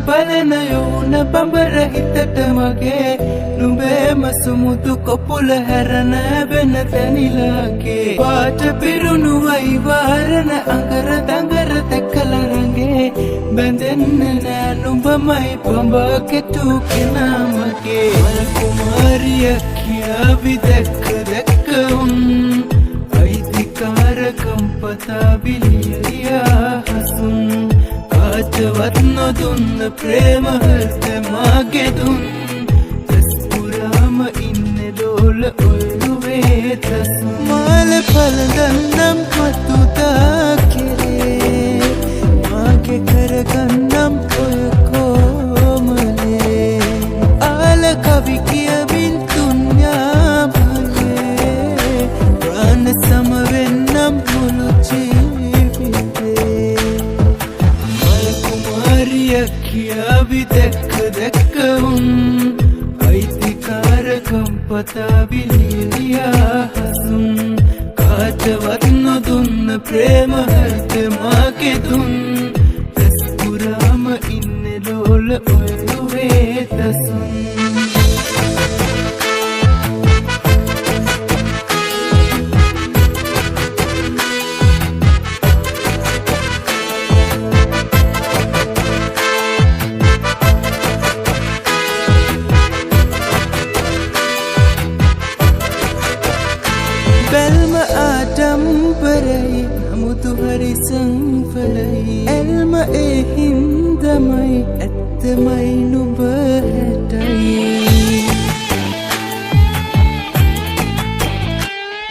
බලන යෝන බඹර හිතට මගේ නුඹේ මසුමුතු කොපුල හැරන වෙන තැනිලාගේ පාට පිරුණු වයිවාරණ අඟර දඟර තැකල රඟේ බැඳෙන්න නෑ නුඹමයි පඹා කෙටු කෙනා මගේ මල් කුමාරිය කියාවි දැක්ක දැක්ක උන් අයිතිකාරකම් පතා බිලියා හසුන් කාටවත් නොදුන්න ප්‍රේම හෘද මාගේ දුන් තස්පුරාම ඉන්නේ ඩෝල ඔළුවේ තසුන් මාල පලගන්නම් මතුතා කෙරේ මාගේ කරගන්නම් ඔය කොමලේ ආල කවි කියවින් තුන්යා බලේ ප්‍රාණ සමවෙන්නම් මුළු ජීවිතේ මල් කුමාරිය කියාවි දැක්ක දැක්ක උන් අයිතිකාරකම් පතා බිලියා හසුන් කාටවත් නොදුන්න ප්‍රේම හෘද මාගේ දුන් තස්පුරාම ඉන්නේ ඩෝල ඔළුවේ තසුන් බැල්ම ආඩම්බරයි නමුතු හරි සංවරයි එල්ම ඒ හින්දමයි ඇත්තමයි නුඹ හැටයි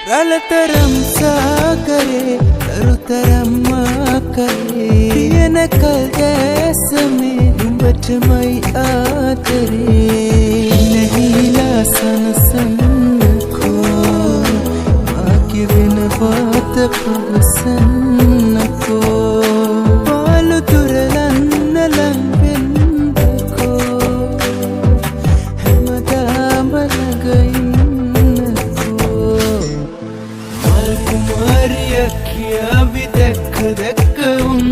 රළතරම් සාගරේ තරුතරම් ආකරේ පියන කල් දැසමේ නුඹටමයි ආදරේ නැහිලා සනසන්නකෝ වෙන වාත පවසන්නකෝ පාලු තුරලන්න ලංවෙන්නකෝ හැමදාම ළඟඉන්නකෝ මල් කුමාරිය කියාවි දැක්ක දැක්ක උන්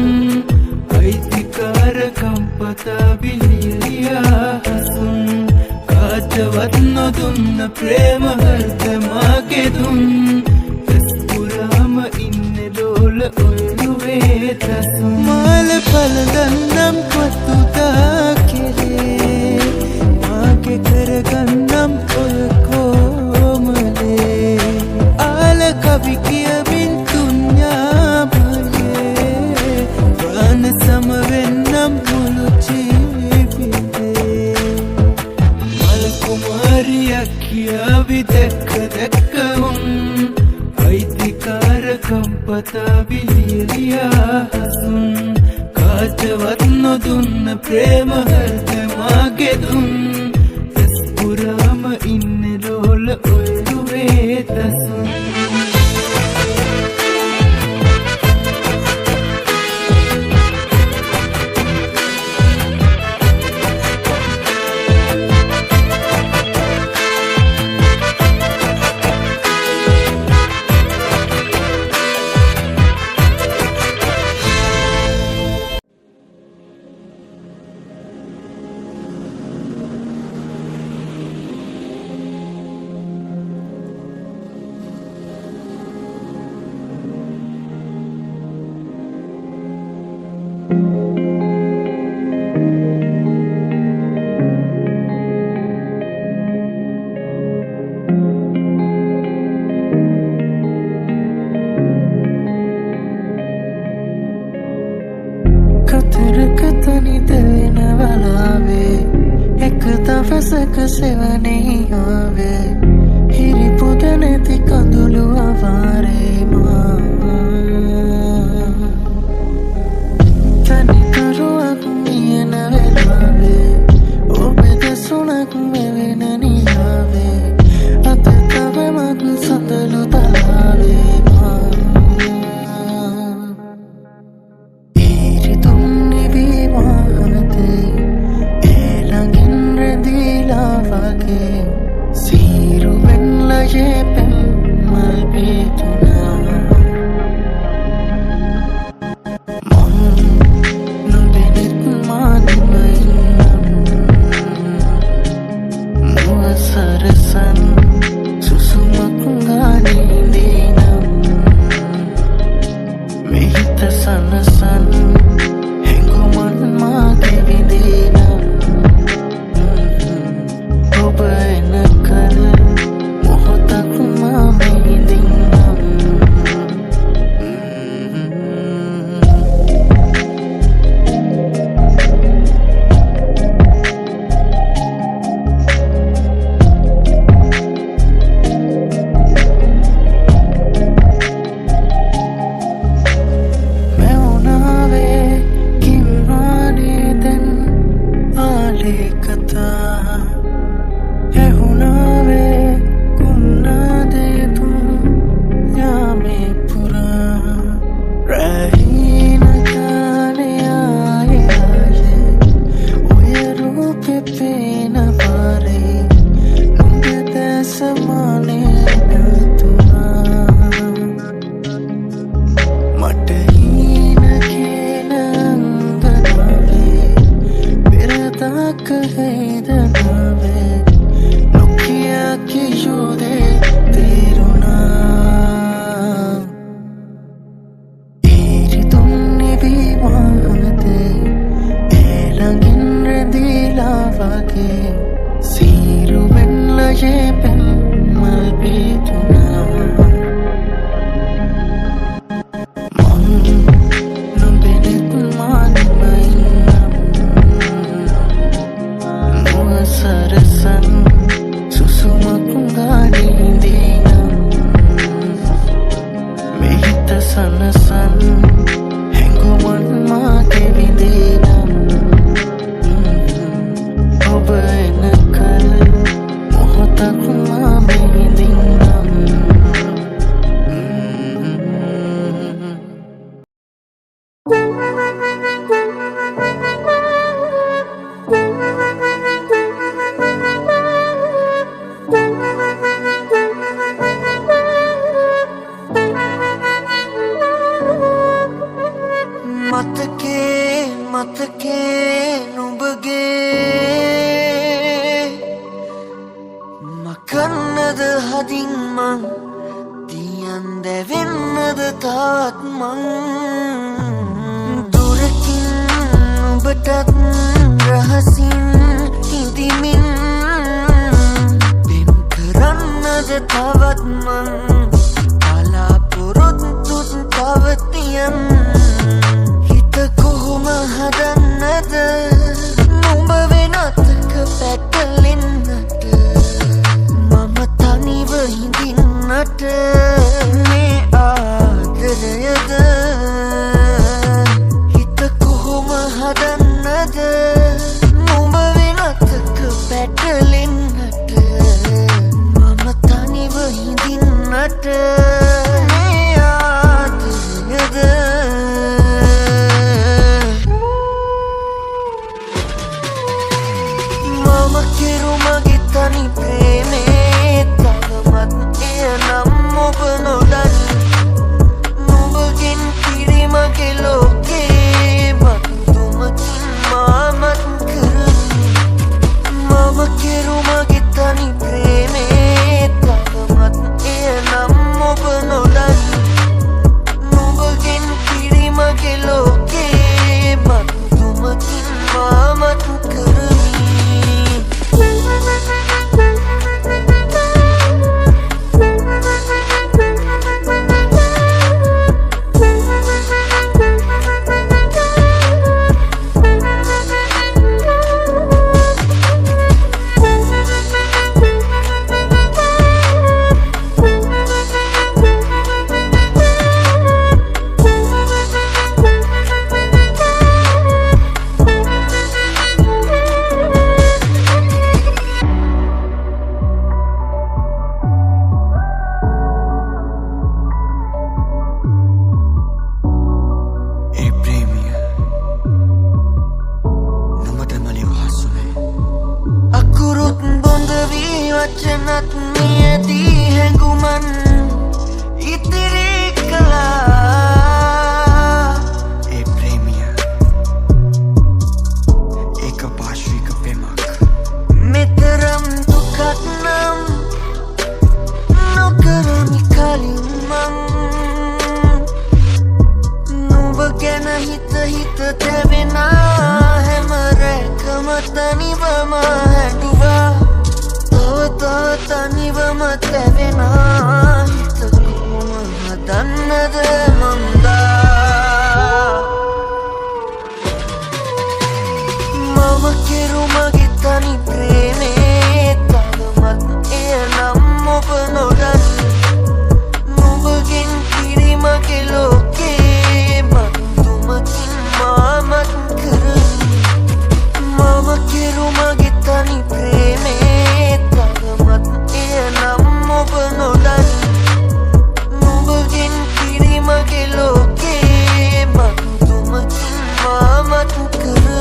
අයිතිකාරකම් පතා බිලියා හසුන් කාටවත් නොදුන්න ප්‍රේම හෘද මාගේ දුන් ඔළුවේ තසුන් මාල පලගන්නම් මතුතා කෙරේ මාගේ කරගන්නම් ඔය කොමලේ ආල කවි කියවින් තුන්යා බලේ ප්‍රාණ සමවෙන්නම් මුළු ජීවිතේ මල් කුමාරිය කියාවි දැක්ක දැක්ක උන් අයිතිකාරකම් පතා බිලියා හසුන් කාටවත් නොදුන්න ප්‍රේම හෘද මාගේ දුන් තස්පුරාම ඉන්නේ ඩෝල ඔළුවේ තසුන් කතරකතනි දෙවෙන වලාවේ එක දවසක සෙවනේ ආවේ හිරිපොද නැති කඳුළු අවාරේ මා තනිකරුවක් මියන වෙලාවේ ඔබේ දෙසුණක් මෙවෙන නිලාවේ අත තවමත් සතලු තලාවේ මා Siru ben la yepen mal betu තාත් මං දුරකින් ඔබටත් රහසින් හිඳිමින් පෙම් කරන්නද තවත් මං බලාපොරොත්තුත් පවතියන් හිත කොහොම හදන්නද නුඹ වෙනතක පැටලෙන්නට මම තනිව හිඳින්නට මේ ආදරයද හිත කොහොම හදන්නද නුඹ වෙනතක පැටලෙන්නට මම තනිව හිඳින්නට මේ ආදරයද මම කෙරුමගේ තනි ප්‍රේමේ තවමත් එය නම් ඔබ නොදනි නුඹගෙන් පිරිමගේ ලෝකේ බතුමකින් මාමත් කරමි මම කෙරුමගේ තනි ප්‍රේමේ තවමත් එය නම් ඔබ නොදනි නුඹගෙන් පිරිමගේ ලෝකේ බතුමකින් මාමත් කරමි වචනත් මියදී හැඟුමන් ඉතිරි කළා ඒ ප්‍රේමිය එක පාර්ශ්වික පෙමක් මෙතරම් දුකක් නම් නොකරමි කලින් මං නුඹ ගැන හිත හිත තැවෙනා හැම රැකම තනිවම හැඬුවා තනිවම තැවෙනා හිත කොහොම හදන්නද මන්දා මම කෙරුමගේ තනි ප්‍රේමේ තවමත් එය නම් ඔබ නොදනි නුඹගෙන් පිරිමගේ ලෝකේ බතුමකින් මාමත් කරමි මම කෙරුමගේ තනි ප්‍රේමේ එය නම් ඔබ නොදනි නුඹගෙන් පිරිමගේ ලෝකේ බතුමකින් මාමත් කරමි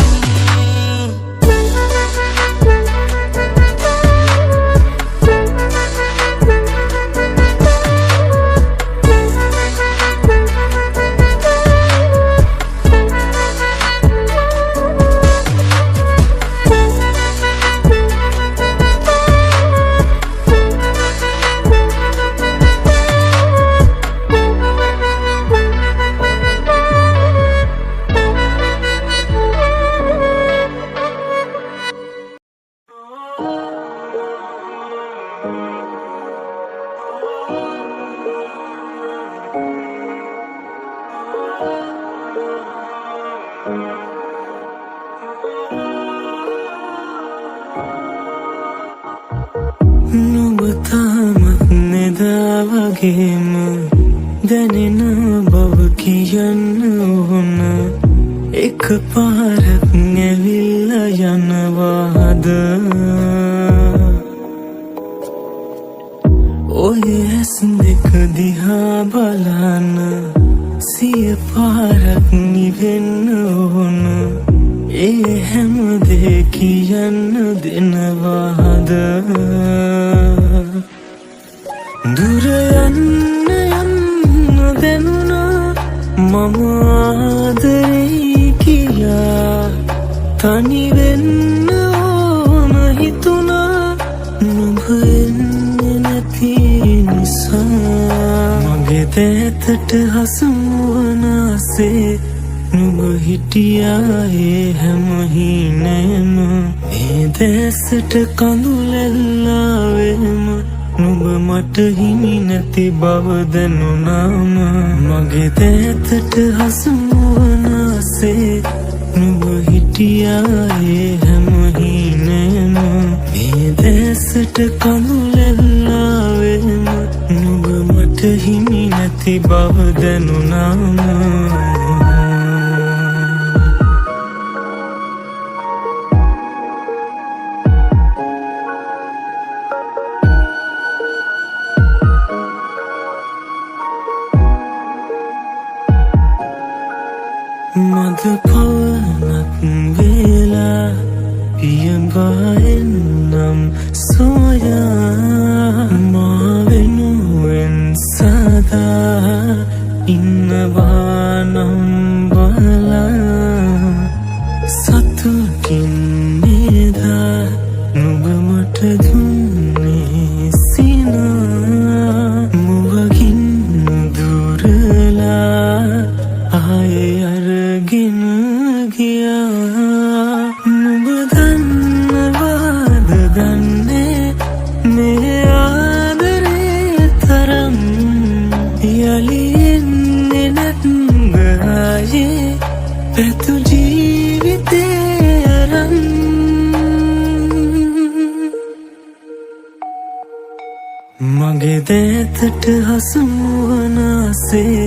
නුඹ තාමත් නෙදා වගේම දැනෙන බව කියන්න ඕන එක පාරක් ඇවිල්ලා යනවාද ඔය ඇස් දෙක දිහා බලන්න සිය පාරක් නිවෙන්න ඕන ඒ හැම දේ කියන්න දෙනවාද දුර යන්න දැනුණා මම ආදරේ කියා තනි වෙන්න ඕන හිතුණා නුඹ එන්නේ නැති නිසා මගේ දේතට හසුවනාසේ නුඹ හිටියායේ හැම හීනේම මේ දැසට කඳුලැල්ලාවෙම නුඹ මට හිමි නැති බව දැනුනාම මගේ දේතට හසුවනාසේ නුඹ හිටියායේ හැම හීනේම මේ දැසට කඳුලැල්ලාවෙම නුඹ මට හිමි නැති බව දැනුනාම මද පවනක් වෙලා පියඹාෙන්නම් සොයා මා වෙනුවෙන් සදා ඉන්නවා නම් බලා සතුටින් නේදා නුඹ මට දුන්නේ සිනා මුවගින් දුරලා ආයේ අරගෙන ගියා නුඹ දන්නවාද දන්නේ මේ ආදරේ තරම් යලි එන්නේ නැත්ද ආයේ පැතු ජීවිතේ අරන් මගේ දේතට හසුවනාසේ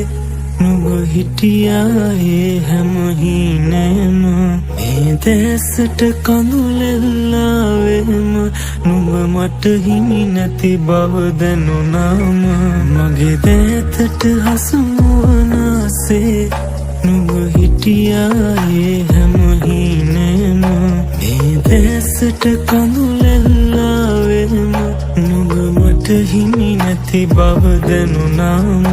නුඹ හිටියායේ හැම හීනේම මේ දැසට කඳුලැල්ලාවෙම නුඹ මට හිමි නැති බව දැනුනාම මගේ දේතට හසුවනාසේ නුඹ හිටියායේ හැම හීනේම මේ දැසට කඳුලැල්ලාවෙම නුඹ මට හිමි නැති බව දැනුනාම